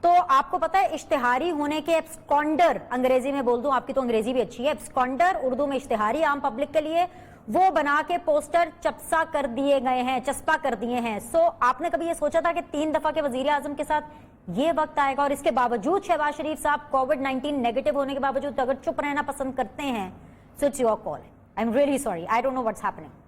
تو آپ کو پتا ہے اشتہاری ہونے کے ایبسکونڈر, انگریزی میں بول دوں, آپ کی تو انگریزی بھی اچھی ہے, ایبسکونڈر اردو میں اشتہاری عام پبلک کے لیے, وہ بنا کے پوسٹر چپسا کر دیے گئے ہیں, چسپا کر دیے ہیں. سو آپ نے کبھی یہ سوچا تھا کہ 3 دفعہ کے وزیر اعظم کے ساتھ یہ وقت آئے گا, اور اس کے باوجود شہباز شریف صاحب کووڈ-19 نیگیٹو ہونے کے باوجود اگر چپ رہنا پسند کرتے ہیں, so it's your call. I am really sorry, I don't know what's happening.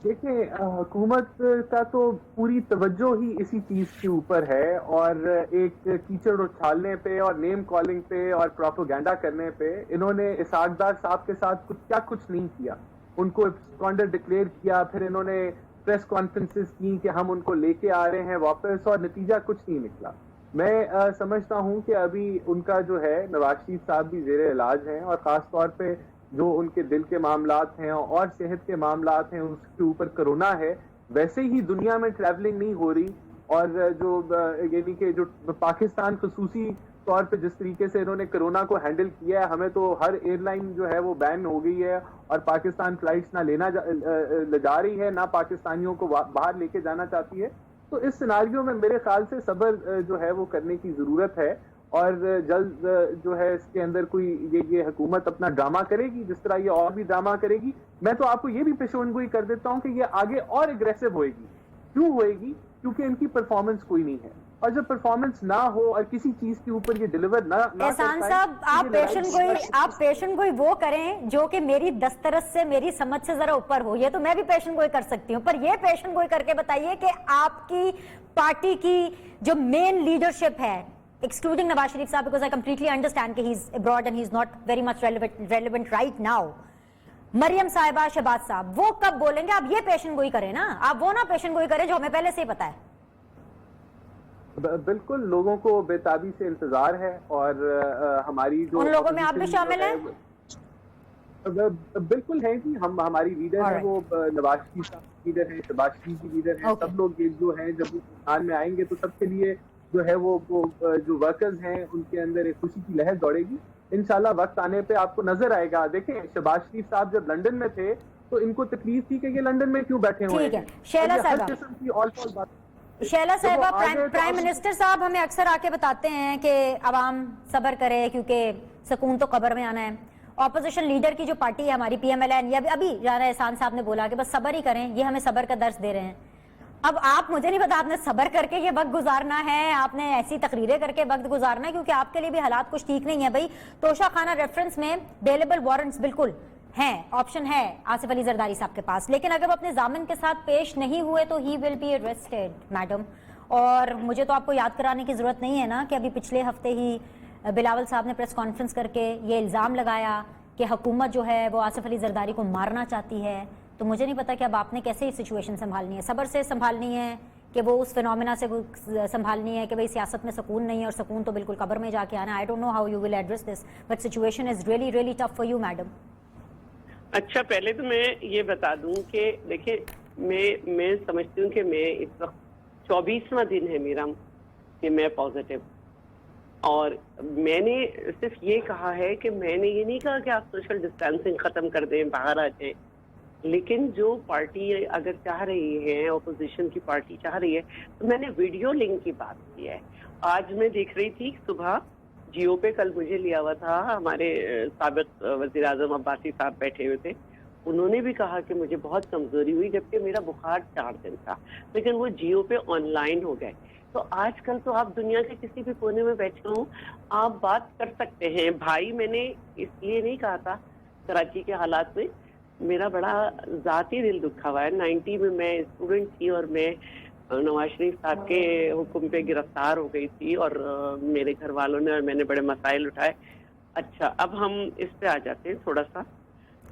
دیکھیں حکومت کا تو پوری توجہ ہی اسی چیز کے اوپر ہے, اور ایک کیچڑ اچھالنے پہ اور نیم کالنگ پہ اور پروپیگنڈا کرنے پہ انہوں نے اسحاق ڈار صاحب کے ساتھ کچھ نہیں کیا. ان کو ایبسکونڈر ڈکلیئر کیا, پھر انہوں نے پریس کانفرنسز کی کہ ہم ان کو لے کے آ رہے ہیں واپس, اور نتیجہ کچھ نہیں نکلا. میں سمجھتا ہوں کہ ابھی ان کا جو ہے نواز شریف صاحب بھی زیر علاج ہیں, اور خاص طور پہ جو ان کے دل کے معاملات ہیں اور صحت کے معاملات ہیں اس کے اوپر کرونا ہے. ویسے ہی دنیا میں ٹریولنگ نہیں ہو رہی, اور جو یعنی کہ جو پاکستان خصوصی طور پہ جس طریقے سے انہوں نے کرونا کو ہینڈل کیا ہے, ہمیں تو ہر ایئر لائن جو ہے وہ بین ہو گئی ہے, اور پاکستان فلائٹس نہ لے جا رہی ہے, نہ پاکستانیوں کو باہر لے کے جانا چاہتی ہے. تو اس سیناریو میں میرے خیال سے صبر جو ہے وہ کرنے کی ضرورت ہے, اور جلد جو ہے اس کے اندر کوئی یہ حکومت اپنا ڈرامہ کرے گی جس طرح یہ اور بھی ڈرامہ کرے گی. میں تو آپ کو یہ بھی پیشین گوئی کر دیتا ہوں کہ یہ آگے اور اگریسو ہوئے گی. کیوں ہوئے گی؟ کیونکہ ان کی پرفارمنس کوئی نہیں ہے, اور جب پرفارمنس نہ ہو اور کسی چیز کے اوپر یہ ڈیلیور نہ احسان صاحب, آپ پیشن گوئی وہ کریں جو کہ میری دسترس سے, میری سمجھ سے ذرا اوپر ہو. یہ تو میں بھی پیشن گوئی کر سکتی ہوں, پر یہ پیشن گوئی کر کے بتائیے کہ آپ کی پارٹی کی جو مین لیڈرشپ ہے, excluding Nawaz Sharif Sahab, because I completely understand that he's abroad and he's not very much relevant right now. مریم صاحبہ, شہباز صاحب, وہ کب بولیں گے؟ آپ یہ پیشن گوئی کریں نا, آپ وہ نہ پیشن گوئی کریں جو ہمیں پہلے سے ہی پتا ہے. بالکل, لوگوں کو بےتابی سے انتظار ہے, اور ہماری جو ان لوگوں میں آپ بھی شامل ہیں. بالکل ہے کہ ہم, ہماری لیڈر ہیں وہ نواز شریف صاحب کی لیڈر ہیں, شہباز شریف کی لیڈر ہیں. سب لوگ جو ہیں جب پاکستان میں آئیں گے تو سب کے لیے جو ہے وہ جو ورکرز ہیں ان کے اندر ایک خوشی کی لہر دوڑے گی. انشاءاللہ وقت آنے پہ آپ کو نظر آئے گا. دیکھیں شہباز شریف صاحب جب لندن میں تھے تو ان کو تکلیف تھی کہ یہ لندن میں کیوں بیٹھے ہوئے ہیں. شیلا صاحبہ, پرائم منسٹر صاحب ہمیں اکثر آ کے بتاتے ہیں کہ عوام صبر کرے کیونکہ سکون تو قبر میں آنا ہے. اپوزیشن لیڈر کی جو پارٹی ہے ہماری پی ایم ایل این, یہ ابھی رانا احسان صاحب نے بولا کہ بس صبر ہی کریں, یہ ہمیں صبر کا درس دے رہے ہیں. اب آپ, مجھے نہیں پتا آپ نے صبر کر کے یہ وقت گزارنا ہے, آپ نے ایسی تقریریں کر کے وقت گزارنا ہے, کیونکہ آپ کے لیے بھی حالات کچھ ٹھیک نہیں ہے. بھائی توشہ خانہ ریفرنس میں بیلیبل وارنٹس بالکل ہیں, آپشن ہے آصف علی زرداری صاحب کے پاس, لیکن اگر وہ اپنے ضامن کے ساتھ پیش نہیں ہوئے تو ہی ول بی اریسٹڈ میڈم. اور مجھے تو آپ کو یاد کرانے کی ضرورت نہیں ہے نا کہ ابھی پچھلے ہفتے ہی بلاول صاحب نے پریس کانفرنس کر کے یہ الزام لگایا کہ حکومت جو ہے وہ آصف علی زرداری کو مارنا چاہتی ہے. تو مجھے نہیں پتا کہ اب آپ نے کیسے یہ سچویشن سنبھالنی ہے, صبر سے سنبھالنی ہے کہ وہ اس فینومینا سے سنبھالنی ہے کہ بھئی سیاست میں سکون نہیں ہے, اور سکون تو بالکل قبر میں جا کے آنا. I don't know how you will address this, but situation is really really tough for you madam. اچھا, پہلے تو میں یہ بتا دوں کہ دیکھیں میں سمجھتی ہوں کہ میں اس وقت 24واں دن ہے میرا کہ میں پازیٹیو, اور میں نے صرف یہ کہا ہے کہ میں نے یہ نہیں کہا کہ آپ سوشل ڈسٹینسنگ ختم کر دیں, باہر آ جائیں, لیکن جو پارٹی اگر چاہ رہی ہے, اپوزیشن کی پارٹی چاہ رہی ہے, تو میں نے ویڈیو لنک کی بات کی ہے. آج میں دیکھ رہی تھی صبح جیو پہ, کل مجھے لیا ہوا تھا, ہمارے سابق وزیر اعظم عباسی صاحب بیٹھے ہوئے تھے, انہوں نے بھی کہا کہ مجھے بہت کمزوری ہوئی جبکہ میرا بخار 4 دن تھا, لیکن وہ جیو پہ آن لائن ہو گئے. تو آج کل تو آپ دنیا کے کسی بھی کونے میں بیٹھے ہوں, آپ بات کر سکتے ہیں. بھائی میں نے اس لیے نہیں کہا تھا کراچی کے حالات میں, میرا بڑا ذاتی دل دکھا ہوا ہے. 90 میں میں اسٹوڈنٹ تھی اور میں نواز شریف صاحب کے حکم پہ گرفتار ہو گئی تھی, اور میرے گھر والوں نے اور میں نے بڑے مسائل اٹھائے. اچھا, اب ہم اس پہ آ جاتے ہیں تھوڑا سا.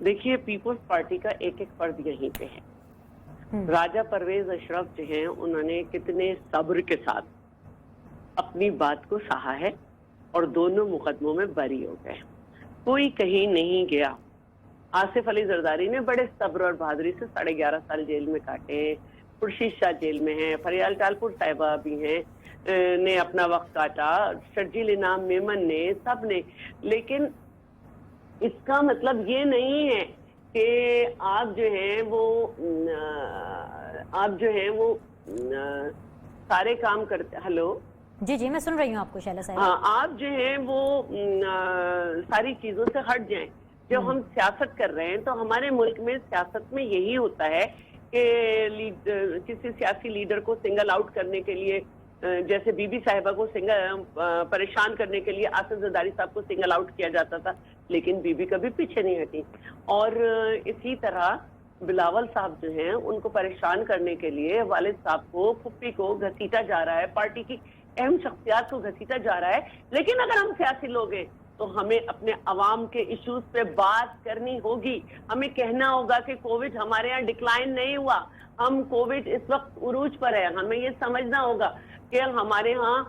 دیکھیے پیپلز پارٹی کا ایک فرد یہیں پہ ہے. راجہ پرویز اشرف جو ہیں, انہوں نے کتنے صبر کے ساتھ اپنی بات کو سہا ہے, اور دونوں مقدموں میں بری ہو گئے, کوئی کہیں نہیں گیا. آصف علی زرداری نے بڑے صبر اور بہادری سے 11.5 سال جیل میں کاٹے ہیں, خورشید شاہ جیل میں ہیں, فریال ٹالپور صاحبہ بھی ہیں, نے اپنا وقت کاٹا, شرجیل انعام میمن نے, سب نے. لیکن اس کا مطلب یہ نہیں ہے کہ آپ جو ہیں وہ سارے کام کرتے. ہلو جی جی میں سن رہی ہوں آپ کو شیلا صاحب. ہاں, آپ جو ہیں وہ ساری چیزوں سے ہٹ جائیں. جب ہم سیاست کر رہے ہیں تو ہمارے ملک میں سیاست میں یہی ہوتا ہے کہ کسی سیاسی لیڈر کو سنگل آؤٹ کرنے کے لیے, جیسے بی بی صاحبہ کو پریشان کرنے کے لیے آصف زرداری صاحب کو سنگل آؤٹ کیا جاتا تھا, لیکن بی بی کبھی پیچھے نہیں ہٹی. اور اسی طرح بلاول صاحب جو ہیں ان کو پریشان کرنے کے لیے والد صاحب کو, پھپھی کو گھسیٹا جا رہا ہے, پارٹی کی اہم شخصیات کو گھسیٹا جا رہا ہے. لیکن اگر ہم سیاسی لوگ ہیں تو ہمیں اپنے عوام کے ایشوز پہ بات کرنی ہوگی. ہمیں کہنا ہوگا کہ کووڈ ہمارے یہاں ڈکلائن نہیں ہوا, کووڈ اس وقت عروج پر ہے. ہمیں یہ سمجھنا ہوگا کہ ہمارے ہاں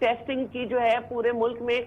ٹیسٹنگ کی جو ہے پورے ملک میں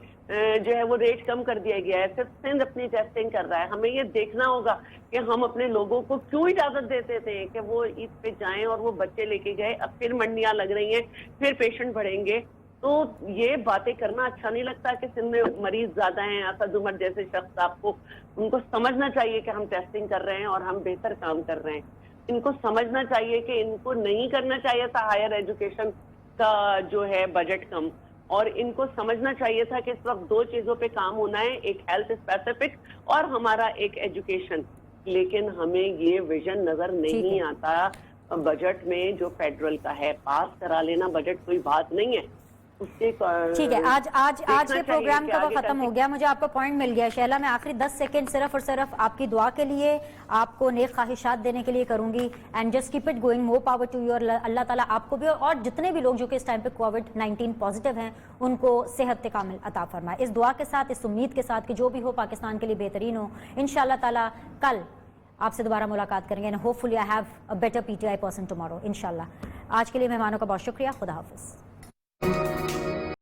جو ہے وہ ریٹ کم کر دیا گیا ہے, صرف سندھ اپنی ٹیسٹنگ کر رہا ہے. ہمیں یہ دیکھنا ہوگا کہ ہم اپنے لوگوں کو کیوں اجازت دیتے تھے کہ وہ عید پہ جائیں اور وہ بچے لے کے گئے, اب پھر منڈیاں لگ رہی ہیں, پھر پیشنٹ بڑھیں گے. تو یہ باتیں کرنا اچھا نہیں لگتا کہ سندھ میں مریض زیادہ ہیں. اسد عمر جیسے شخص, آپ کو ان کو سمجھنا چاہیے کہ ہم ٹیسٹنگ کر رہے ہیں اور ہم بہتر کام کر رہے ہیں. ان کو سمجھنا چاہیے کہ ان کو نہیں کرنا چاہیے تھا ہائر ایجوکیشن کا جو ہے بجٹ کم, اور ان کو سمجھنا چاہیے تھا کہ اس وقت دو چیزوں پہ کام ہونا ہے, ایک ہیلتھ اسپیسیفک اور ہمارا ایک ایجوکیشن. لیکن ہمیں یہ ویژن نظر نہیں آتا بجٹ میں جو فیڈرل کا ہے. پاس کرا لینا بجٹ کوئی بات نہیں ہے. ٹھیک ہے, آج کے پروگرام کا وقت ختم ہو گیا. مجھے آپ کا پوائنٹ مل گیا. شیلا, میں آخری 10 سیکنڈ صرف اور صرف آپ کی دعا کے لیے, آپ کو نیک خواہشات دینے کے لیے کروں گی. And just keep it going, more power to you. اور اللہ تعالیٰ آپ کو بھی اور جتنے بھی لوگ جو کہ اس ٹائم پہ کووڈ-19 پازیٹیو ہیں ان کو صحت کامل عطا فرمائے. اس دعا کے ساتھ, اس امید کے ساتھ کہ جو بھی ہو پاکستان کے لیے بہترین ہو. انشاءاللہ تعالیٰ کل آپ سے دوبارہ ملاقات کریں گے. And hope fully I have a better PTI person tomorrow انشاءاللہ. آج کے لیے مہمانوں کا بہت شکریہ. خدا حافظ.